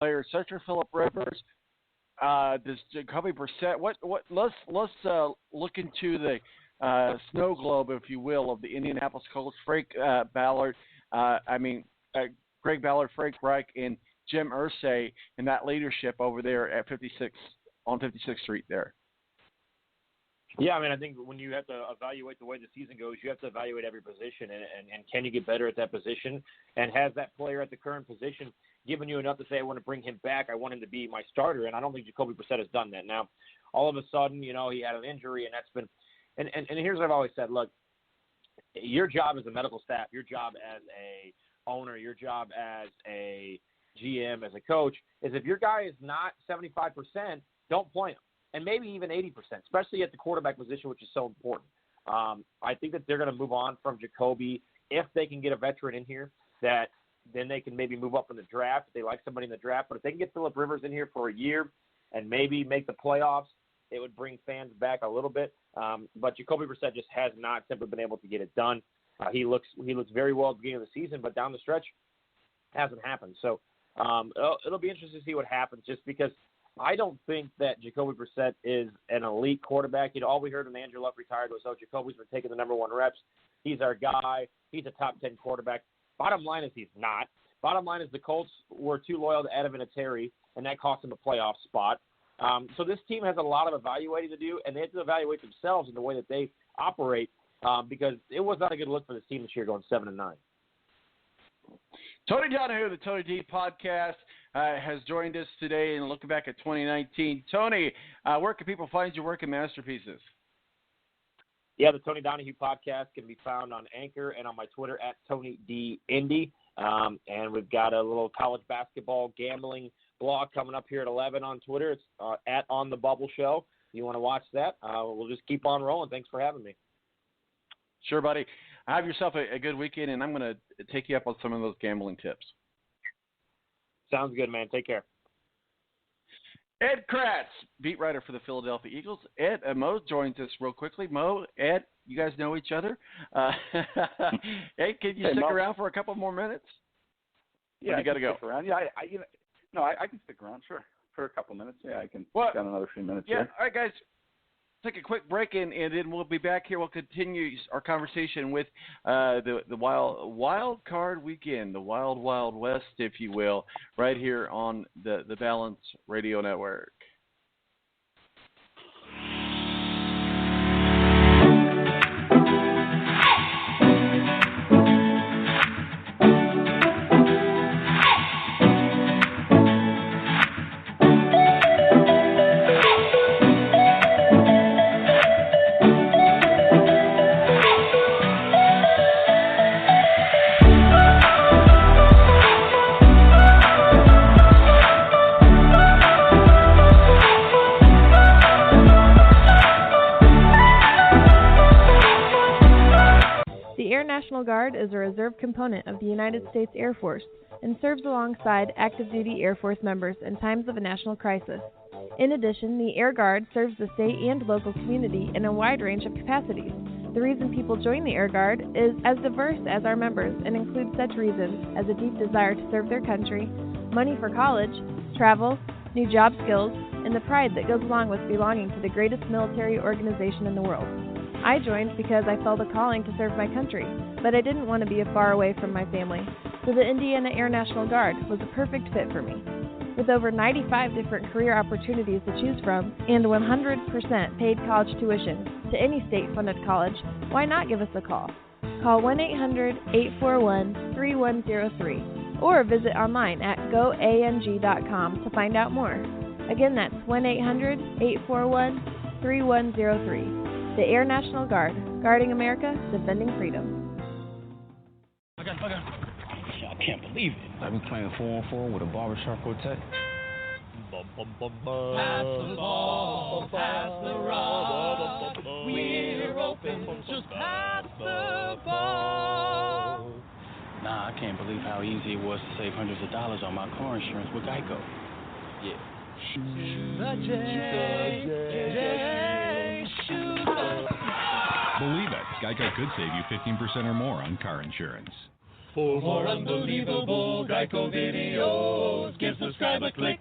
players such as Phillip Rivers, does Jacoby Brissett? Let's look into the snow globe, if you will, of the Indianapolis Colts. Frank Ballard, Greg Ballard, Frank Reich, and Jim Irsay, and that leadership over there at 56 on 56th Street there. Yeah, I think when you have to evaluate the way the season goes, you have to evaluate every position, and can you get better at that position? And has that player at the current position given you enough to say, I want to bring him back, I want him to be my starter? And I don't think Jacoby Brissett has done that. Now, all of a sudden, he had an injury, and that's been – and here's what I've always said. Look, your job as a medical staff, your job as a owner, your job as a GM, as a coach, is if your guy is not 75%, don't play him. And maybe even 80%, especially at the quarterback position, which is so important. I think that they're going to move on from Jacoby if they can get a veteran in here that then they can maybe move up in the draft if they like somebody in the draft. But if they can get Phillip Rivers in here for a year and maybe make the playoffs, it would bring fans back a little bit. But Jacoby Brissett just has not simply been able to get it done. He looks very well at the beginning of the season, but down the stretch, hasn't happened. So it'll be interesting to see what happens, just because I don't think that Jacoby Brissett is an elite quarterback. All we heard when Andrew Luck retired was, Jacoby's been taking the number one reps. He's our guy. He's a top 10 quarterback. Bottom line is he's not. Bottom line is the Colts were too loyal to Adam Vinatieri, and that cost him a playoff spot. So this team has a lot of evaluating to do, and they have to evaluate themselves in the way that they operate, because it was not a good look for this team this year going 7-9. Tony Donahue, the Tony D podcast, has joined us today and looking back at 2019. Tony, where can people find your work and masterpieces? Yeah, the Tony Donahue podcast can be found on Anchor and on my Twitter at Tony D Indy. And we've got a little college basketball gambling blog coming up here at 11 on Twitter. It's at On the Bubble Show. If you want to watch that, we'll just keep on rolling. Thanks for having me. Sure, buddy. Have yourself a good weekend, and I'm going to take you up on some of those gambling tips. Sounds good, man. Take care. Ed Kracz, beat writer for the Philadelphia Eagles. Ed, Mo joins us real quickly. Mo, Ed, you guys know each other. Ed, can you stick around for a couple more minutes? Yeah, you got to go. Stick around. Yeah, I can stick around, sure, for a couple minutes. Yeah, I can. Got another few minutes. Yeah, here. all right, guys. Take a quick break, and then we'll be back here. We'll continue our conversation with the wild card weekend, the wild, wild west, if you will, right here on the Balance Radio Network. National Guard is a reserve component of the United States Air Force and serves alongside active-duty Air Force members in times of a national crisis. In addition, the Air Guard serves the state and local community in a wide range of capacities. The reason people join the Air Guard is as diverse as our members and includes such reasons as a deep desire to serve their country, money for college, travel, new job skills, and the pride that goes along with belonging to the greatest military organization in the world. I joined because I felt a calling to serve my country, but I didn't want to be far away from my family, so the Indiana Air National Guard was a perfect fit for me. With over 95 different career opportunities to choose from and 100% paid college tuition to any state-funded college, why not give us a call? Call 1-800-841-3103 or visit online at goang.com to find out more. Again, that's 1-800-841-3103. The Air National Guard, guarding America, defending freedom. I can't believe it. I've been playing 4-on-4 with a barbershop quartet. Pass the ball, pass the rock. We're open, just pass the ball. Nah, I can't believe how easy it was to save hundreds of dollars on my car insurance with Geico. Yeah. Believe it, Geico could save you 15% or more on car insurance. For more unbelievable Geico videos, give subscribe a click.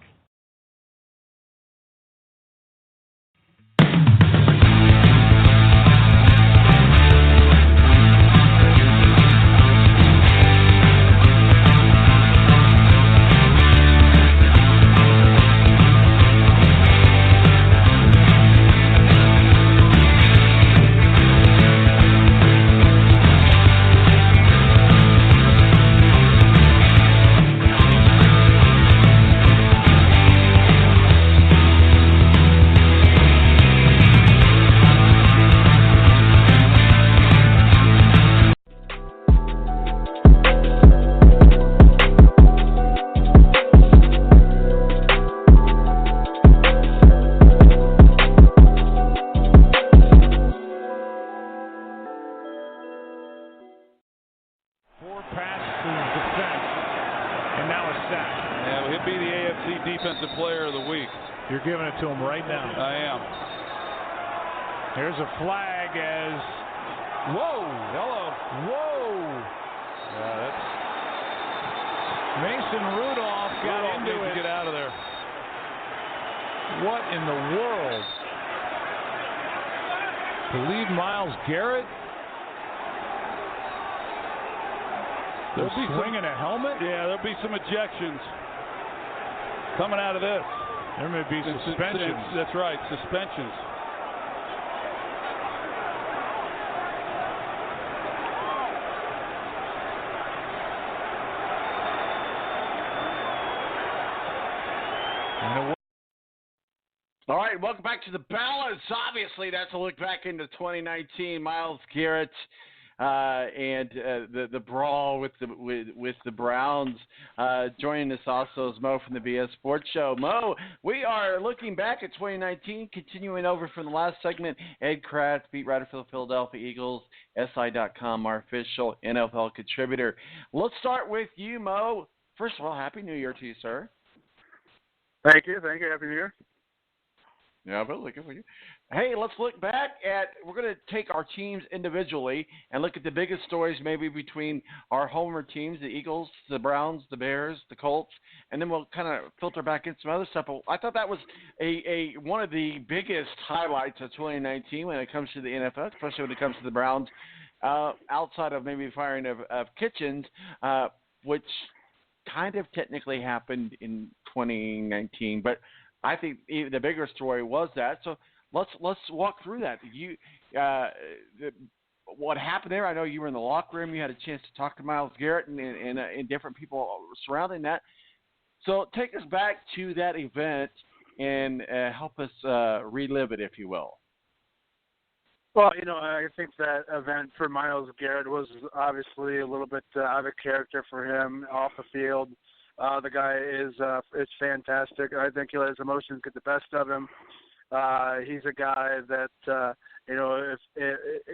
You're giving it to him right now. I am. Here's a flag as... Whoa! Hello. Whoa! Yeah, that's... Mason Rudolph got into it. To get out of there. What in the world? Believe Myles Garrett? There'll be swinging a helmet? Yeah, there'll be some ejections coming out of this. There may be suspensions. That's right, suspensions. All right, welcome back to the balance. Obviously, that's a look back into 2019. Myles Garrett and the brawl with the Browns. Joining us also is Mo from the BS Sports Show. Mo, we are looking back at 2019, continuing over from the last segment. Ed Kracz, beat writer for the Philadelphia Eagles, SI.com, our official NFL contributor. Let's start with you, Mo. First of all, Happy New Year to you, sir. Thank you. Happy New Year. Yeah, but looking for you. Hey, let's look back at, we're going to take our teams individually and look at the biggest stories maybe between our homer teams, the Eagles, the Browns, the Bears, the Colts, and then we'll kind of filter back in some other stuff. But I thought that was a one of the biggest highlights of 2019 when it comes to the NFL, especially when it comes to the Browns, outside of maybe firing of Kitchens, which kind of technically happened in 2019, but I think the bigger story was that. So let's walk through that. What happened there? I know you were in the locker room. You had a chance to talk to Myles Garrett and different people surrounding that. So take us back to that event and help us relive it, if you will. Well, I think that event for Myles Garrett was obviously a little bit out of character for him off the field. The guy is fantastic. I think he let his emotions get the best of him. He's a guy that if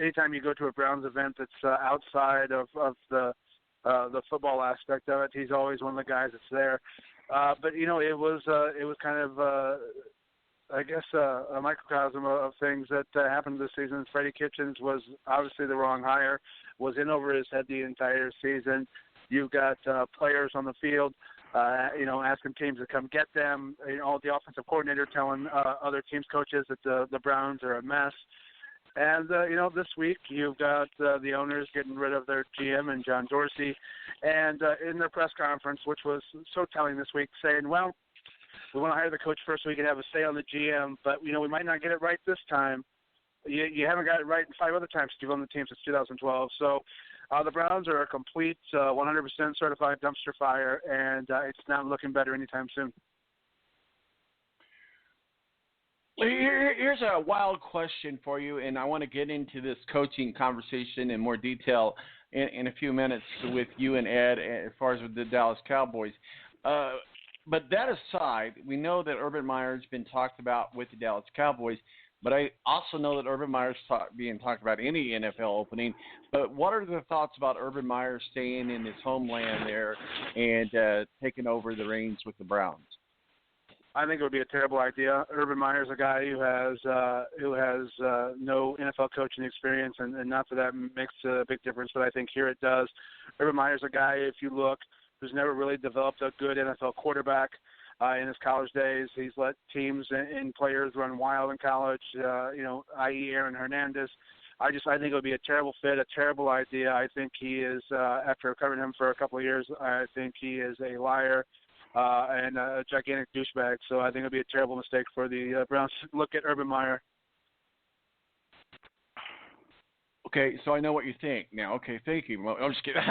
anytime you go to a Browns event that's outside of the football aspect of it, he's always one of the guys that's there. But it was kind of I guess a microcosm of things that happened this season. Freddie Kitchens was obviously the wrong hire. Was in over his head the entire season. You've got players on the field, asking teams to come get them. The offensive coordinator telling other teams' coaches that the Browns are a mess. And, this week you've got the owners getting rid of their GM and John Dorsey. And in their press conference, which was so telling this week, saying, well, we want to hire the coach first so we can have a say on the GM, but, we might not get it right this time. You haven't got it right 5 other times you've owned the team since 2012. So, the Browns are a complete 100% certified dumpster fire, and it's not looking better anytime soon. Here's a wild question for you, and I want to get into this coaching conversation in more detail in a few minutes with you and Ed as far as with the Dallas Cowboys. But that aside, we know that Urban Meyer's been talked about with the Dallas Cowboys. But I also know that Urban Meyer's being talked about any NFL opening. But what are the thoughts about Urban Meyer staying in his homeland there and taking over the reins with the Browns? I think it would be a terrible idea. Urban Meyer's a guy who has no NFL coaching experience, and not that makes a big difference, but I think here it does. Urban Meyer's a guy, if you look, who's never really developed a good NFL quarterback in his college days. He's let teams and players run wild in college, i.e. Aaron Hernandez. I think it would be a terrible fit, a terrible idea. I think he is, after covering him for a couple of years, I think he is a liar. And a gigantic douchebag. So I think it would be a terrible mistake for the Browns to look at Urban Meyer. Okay, so I know what you think now. Okay, thank you. I'm just kidding.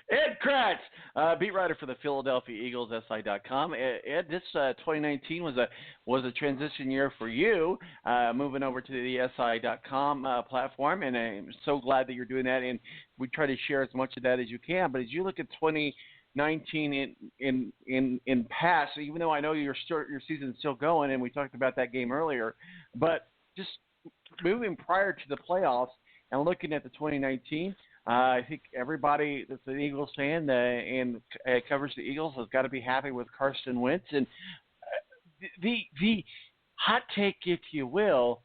Ed Kracz, beat writer for the Philadelphia Eagles, SI.com. Ed, this 2019 was a transition year for you, moving over to the SI.com platform, and I'm so glad that you're doing that. And we try to share as much of that as you can. But as you look at 2019 in pass, even though I know your season's still going, and we talked about that game earlier, but just moving prior to the playoffs and looking at the 2019. I think everybody that's an Eagles fan and covers the Eagles has got to be happy with Carson Wentz. And the hot take, if you will,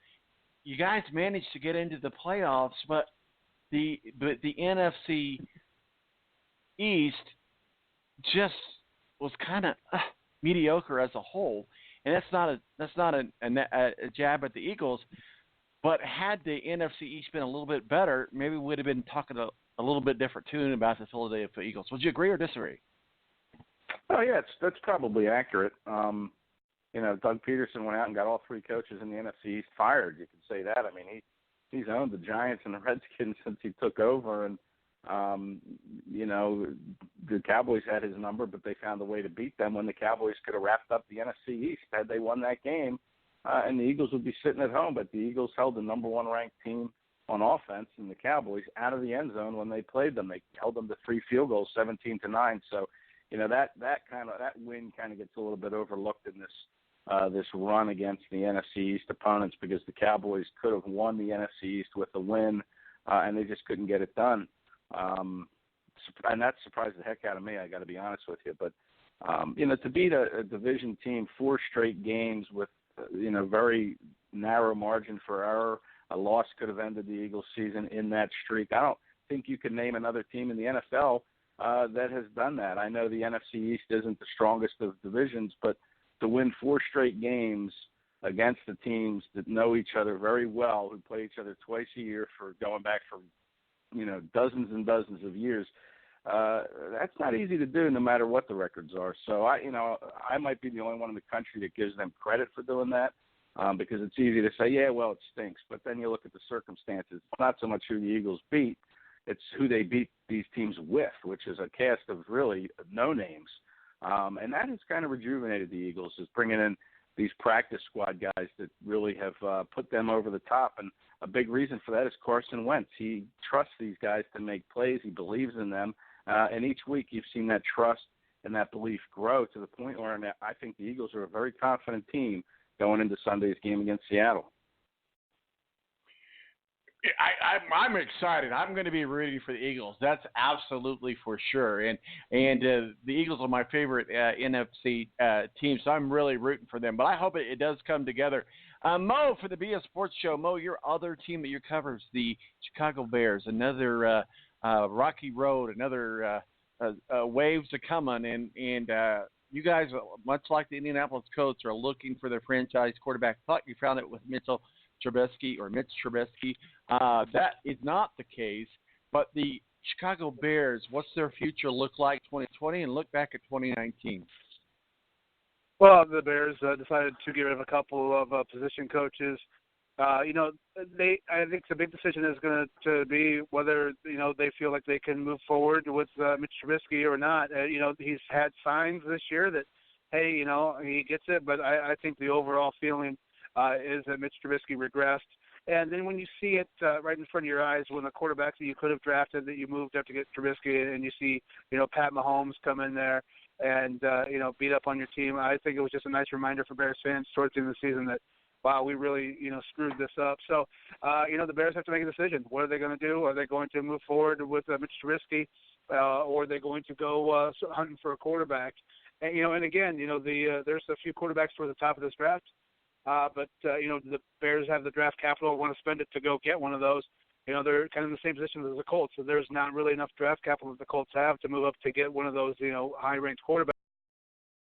you guys managed to get into the playoffs, but the NFC East just was kind of mediocre as a whole. And that's not a jab at the Eagles. But had the NFC East been a little bit better, maybe we would have been talking a little bit different tune about the Philadelphia Eagles. Would you agree or disagree? Oh, yeah, that's probably accurate. Doug Peterson went out and got all three coaches in the NFC East fired. You could say that. I mean, he's owned the Giants and the Redskins since he took over, and the Cowboys had his number, but they found a way to beat them when the Cowboys could have wrapped up the NFC East had they won that game. And the Eagles would be sitting at home, but the Eagles held the number one ranked team on offense, and the Cowboys out of the end zone when they played them. They held them to 3 field goals, 17-9. So, that win kind of gets a little bit overlooked in this run against the NFC East opponents, because the Cowboys could have won the NFC East with a win, and they just couldn't get it done. And that surprised the heck out of me, I got to be honest with you. But to beat a division team 4 straight games with very narrow margin for error. A loss could have ended the Eagles' season in that streak. I don't think you can name another team in the NFL that has done that. I know the NFC East isn't the strongest of divisions, but to win 4 straight games against the teams that know each other very well, who play each other twice a year for going back for dozens and dozens of years, that's not easy to do no matter what the records are. So I might be the only one in the country that gives them credit for doing that, because it's easy to say, yeah, well, it stinks. But then you look at the circumstances. It's not so much who the Eagles beat, it's who they beat these teams with, which is a cast of really no names. And that has kind of rejuvenated the Eagles, is bringing in these practice squad guys that really have put them over the top. And a big reason for that is Carson Wentz. He trusts these guys to make plays. He believes in them. And each week you've seen that trust and that belief grow to the point where I think the Eagles are a very confident team going into Sunday's game against Seattle. I'm excited. I'm going to be rooting for the Eagles. That's absolutely for sure. And the Eagles are my favorite NFC team, so I'm really rooting for them. But I hope it does come together. Mo, for the BS Sports Show, Mo, your other team that you cover is the Chicago Bears, another rocky road, another waves to come on. And you guys, much like the Indianapolis Colts, are looking for their franchise quarterback. Thought you found it with Mitch Trubisky. That is not the case. But the Chicago Bears, what's their future look like 2020 and look back at 2019? Well, the Bears decided to get rid of a couple of position coaches. I think the big decision is going to be whether they feel like they can move forward with Mitch Trubisky or not. He's had signs this year that he gets it, but I think the overall feeling is that Mitch Trubisky regressed. And then when you see it right in front of your eyes, when the quarterback that you could have drafted that you moved up to get Trubisky, and you see Pat Mahomes come in there and beat up on your team, I think it was just a nice reminder for Bears fans towards the end of the season that, wow, we really, screwed this up. So, the Bears have to make a decision. What are they going to do? Are they going to move forward with Mitch Trubisky or are they going to go hunting for a quarterback? And and again, there's a few quarterbacks for the top of this draft, but the Bears have the draft capital, want to spend it to go get one of those. They're kind of in the same position as the Colts, so there's not really enough draft capital that the Colts have to move up to get one of those high-ranked quarterbacks.